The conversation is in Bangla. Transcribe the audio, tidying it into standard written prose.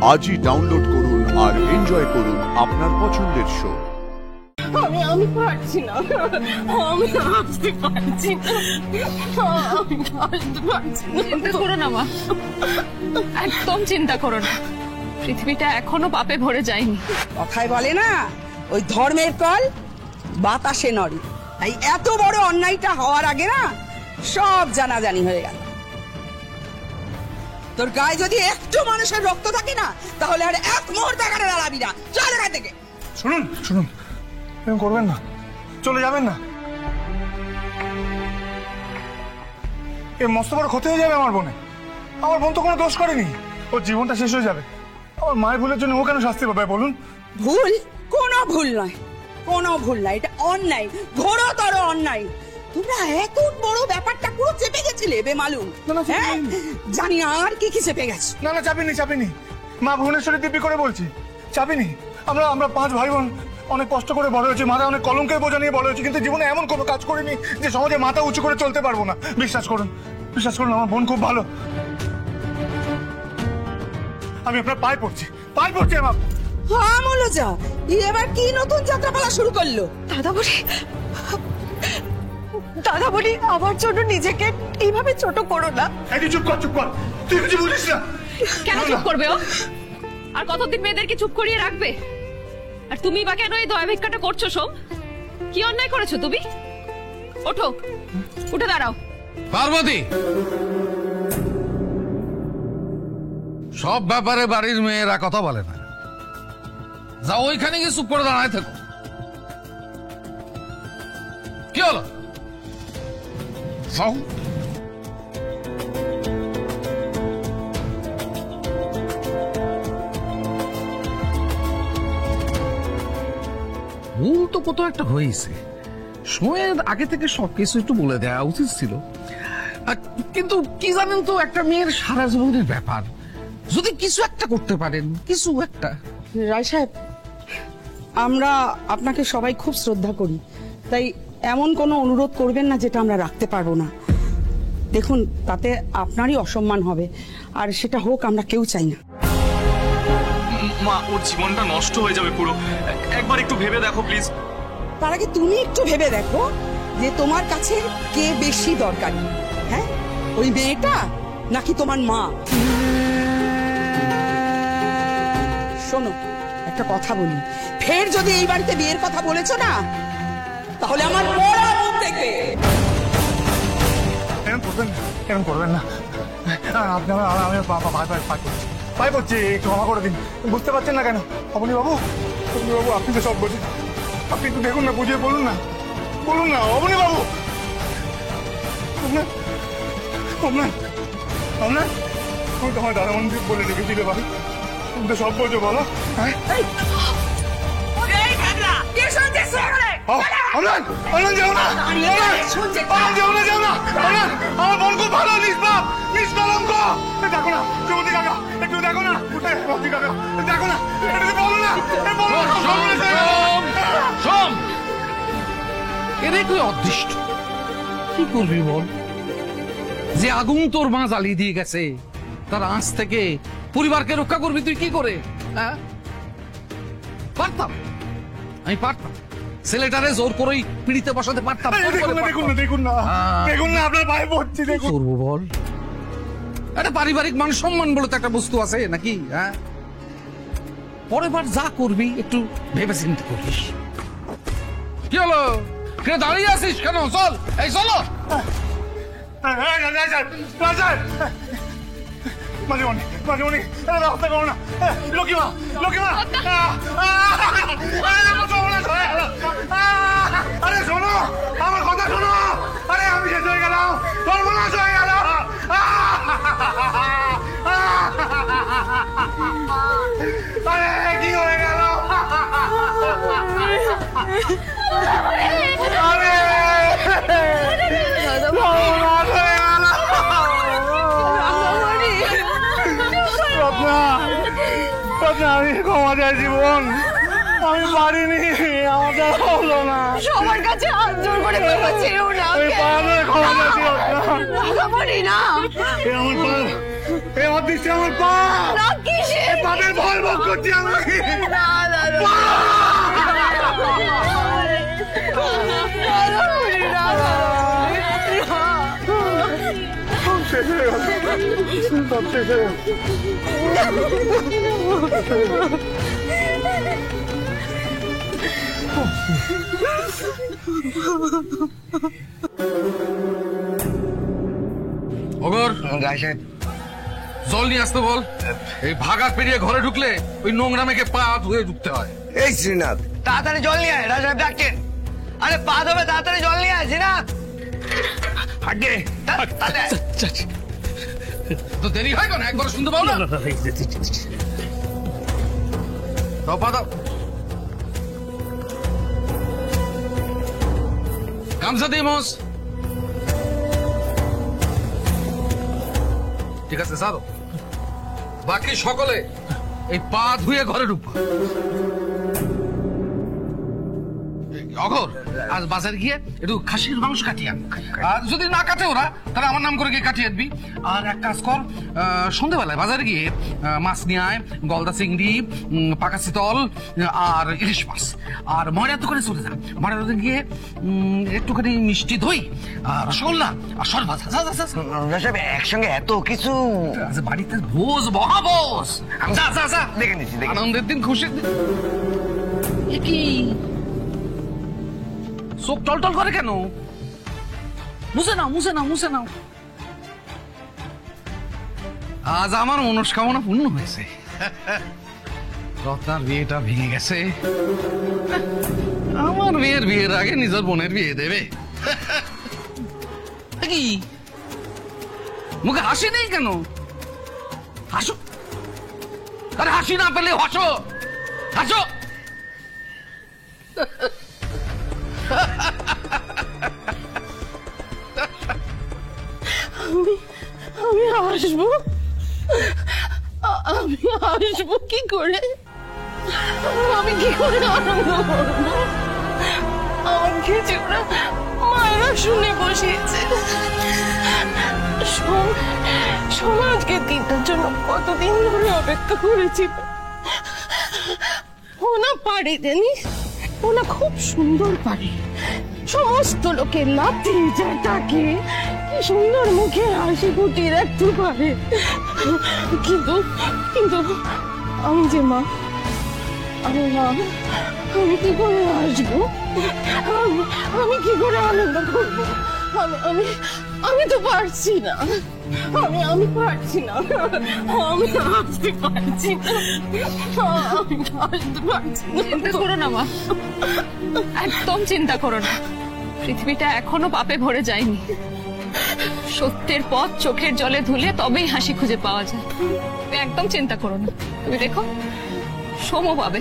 আজই ডাউনলোড করুন আর এনজয় করুন আপনার পছন্দের শো। আমি পারছি না, আমি আসতে পারছি না, আমি আসতে পারছি না। চিন্তা করো না মা, একদম চিন্তা করো না। পৃথিবীটা এখনো পাপে ভরে যায়নি। কথায় বলে না, ওই ধর্মের কল বাতাসে নড়ে। তাই এত বড় অন্যায়টা হওয়ার আগে না সব জানাজানি হয়ে গেল। তোর গায়ে যদি একটু মানুষের রক্ত থাকে না, তাহলে আর এক মুহূর্ত এখানে দাঁড়াবি না। চল এখান থেকে। শুনুন শুনুন, এরকম করবেন না, চলে যাবেন না। এর মস্ত বড় ক্ষতি হয়ে যাবে আমার বোনে। আমার বোন তো কোনো দোষ করেনি, ওর জীবনটা শেষ হয়ে যাবে। আমার মায়ের ভুলের জন্য ও কেন শাস্তি পাবে বলুন? ভুল? কোনো ভুল নয়, কোনো ভুল নয়, এটা অন্যায়, ঘোরতর অন্যায়। তোমরা এত বড় ব্যাপারটা পুরো চেপে গেছিলে বেমালুম। হ্যাঁ, জানি না আর কি কি চেপে গেছে। না না, চাপিনি চাপিনি, মা ভুবনেশ্বরী দিব্যি করে বলছি, চাপিনি। আমরা আমরা 5 ভাই বোন অনেক কষ্ট করে বড় হয়েছি, মাথায় অনেক কলঙ্কের বোঝা নিয়ে বড় হয়েছি, কিন্তু জীবনে এমন কোনো কাজ করিনি যে সমাজে মাথা উঁচু করে চলতে পারবো না। বিশ্বাস করুন, বিশ্বাস করুন, আমার বোন খুব ভালো। আমি আপনার পায়ে পড়ছি, পায়ে পড়ছি আমার। হ্যাঁ মলজা, এবার কি নতুন যাত্রাপালা শুরু করলো? দাদা বলি আমার জন্য নিজেকে এইভাবে ছোট করো না। এই চুপ কর, চুপ কর, তুই কিছু বুঝিস না। কেন চুপ করবে ও? আর কতদিন মেয়েদেরকে চুপ করিয়ে রাখবে? আর তুমি বা কেন এই দয়া ভিক্ষাটা করছো? সোম, কি অন্যায় করেছো তুমি? ওঠো, উঠে দাঁড়াও। পার্বতী, সব ব্যাপারে বাড়ির মেয়েরা কথা বলে না। যাও ওইখানে গিয়ে চুপ করে দাঁড়ায় থাকো। কি হলো? যাও। ভুল তো কত একটা হয়েছে, সময়ের আগে থেকে সবকিছু একটু বলে দেওয়া উচিত ছিল। কিন্তু কি জানেন তো, একটা মেয়ের সারা জীবনের ব্যাপার, যদি কিছু একটা করতে পারেন, কিছু একটা। রায় সাহেব, আমরা আপনাকে সবাই খুব শ্রদ্ধা করি, তাই এমন কোনো অনুরোধ করবেন না যেটা আমরা রাখতে পারবো না। দেখুন, তাতে আপনারই অসম্মান হবে, আর সেটা হোক আমরা কেউ চাই না। মা, ওর জীবনটা নষ্ট হয়ে যাবে পুরো, একবার একটু ভেবে দেখো প্লিজ। তার আগে তুমি একটু ভেবে দেখো যে তোমার কাছে কে বেশি দরকারি, হ্যাঁ, ওই মেয়েটা নাকি তোমার মা? শোনো, একটা কথা বলি, ফের যদি এই বাড়িতে বিয়ের কথা বলেছো না, তাহলে আমার বড় মুখ দেখবে। এরকম করবেন না, এরকম করবেন না। আপনি আমি পাই করছি, একটু ক্ষমা করে দিন। বুঝতে পারছেন না কেন? অবনী বাবু, অবনী বাবু, আপনি তো সব বোঝেন, আপনি একটু দেখুন না, বুঝিয়ে বলুন না, বলুন না অবনী বাবু। আপনার আমি তোমার দাদা মন্দির বলে রেখেছি রে ভাই, তুমি তো সব বোঝো, বলো। হ্যাঁ, আমার বোন খুব ভালো, নিষ্পাপ, নিষ্কলঙ্ক। দেখো না চৌধুরী কাকা, একটু দেখো না, দেখো না, বলো না। এরে তুই অদৃষ্ট, কি করবি বল? যে আগুন তোর মা জ্বালিয়ে দিয়ে গেছে, তার আঁচ থেকে পরিবারকে রক্ষা করবি তুই কি করে? হ্যাঁ, পারতাম, আমি পারতাম, ছেলেটারে জোর করেই পিড়িতে বসাতে পারতাম। দেখুন না, আপনার পায়ে পড়ছি, দেখুন। করবো বল? একটা পারিবারিক মান সম্মান বলে তো একটা বস্তু আছে নাকি? হ্যাঁ, পরের বার যা করবি একটু ভেবে চিন্তা করিস। কি হলো, দাঁড়িয়ে আছিস কেন? চল, এই চলো। মাঝে রাস্তা করো না, লক্ষ্মীমা, আরে শোনো আমার কথা, শোনো। আরে আমি শেষ হয়ে গেলাম, সর্বনাশ হয়ে গেল। আরে কি হয়ে গেল? আরে আমি ক্ষমা চাই জীবন, আমি পারিনি, আমার দ্বারা হলো না। সবার কাছে হাত জোর করে ক্ষমা চেয়েও না। আমি পারলে ক্ষমা চাইছি আপনার। দাদা বলি না, আমার পা, আমার দৃষ্টি, আমার পা, না কিসে পাদের করছি আমাকে শেষ হয়ে গেল সব শেষ হয়ে গেল অগর গাই সাহেব জল নিয়ে আসতে বল। এই ভাগার পেরিয়ে ঘরে ঢুকলে ওই নোংরা মেঘে পা ধুয়ে ঢুকতে হয়। এই শ্রীনাথ তাড়াতাড়ি জল নিয়ে আয়, রাজা সাহেব ডাকছেন। আরে পা ধোবে, তাড়াতাড়ি জল নিয়ে আয় শ্রীনাথ। হাঁটে তো দেরি হয় কেন? একবার শুনতে পাও না? দাও পা দাও। গামছা দিয়ে মোস। ঠিক আছে সারো। বাকি সকলে এই পা ধুয়ে ঘরে ঢুকবো। অঘর আজ বাজারে গিয়ে একটু খাসির মাংস কাটিয়ে আন। আর যদি না কাটে ওরা তাহলে আমার নাম করে গিয়ে কাটিয়ে আনবি। আর এক কাজ কর, সন্ধ্যেবেলায় বাজারে গিয়ে মাছ নিয়ে আয়, গলদা চিংড়ি, পাকা শীতল আর ইলিশ মাছ। আর ময়নার দোকানে চলে যা, ময়নার দোকানে গিয়ে একটুখানি মিষ্টি দই আর রসগোল্লা আর শরবত। রাজা সাহেব একসঙ্গে এত কিছু? আজ বাড়িতে ভোজ, মহাভোজ। যা যা যা, দেখে নিচ্ছি দেখে আনন্দের দিন, খুশির দিন। এ কি চোখ টলটল করে কেন? মুছে নাও মুছে নাও মুছে নাও। আজ আমার মনস্কামনা পূর্ণ হয়েছে। রত্নার বিয়েটা ভেঙে গেছে। আমার মেয়ের বিয়ের আগে নিজের বোনের বিয়ে দেবে। কি মুখে হাসি নেই কেন? হাসো। আরে হাসি না পেলে হাসো, হাসো। আমি আসবো, আমি আসবো কি করে? আমি কি করে আনন্দ করবো? আমার কিছুটা মায়েরা শুনে বসিয়েছে। সমাজকে দিনটার জন্য কতদিন ধরে অপেক্ষা করেছিল। ও না পারে জানিস, ও না খুব সুন্দর পারে। সমস্ত লোকের লাথিয়ে যায় তাকে, কি সুন্দর মুখে হাসি ফুটিয়ে রাখতে পারে। কিন্তু কিন্তু আমি যে মা, আমি মা, আমি কি করে আসবো? আমি কি করে আনন্দ করবো? আমি আমি তো পারছি না, আমি পারছি না, আমি আসতে পারছি না, আমি আসতে পারছি না। চিন্তা করো না মা, একদম চিন্তা করো না। পৃথিবীটা এখনো পাপে ভরে যায়নি। সত্যের পথ চোখের জলে ধুলে তবেই হাসি খুঁজে পাওয়া যায়। তুমি একদম চিন্তা করো না, তুমি দেখো সোমও পাবে।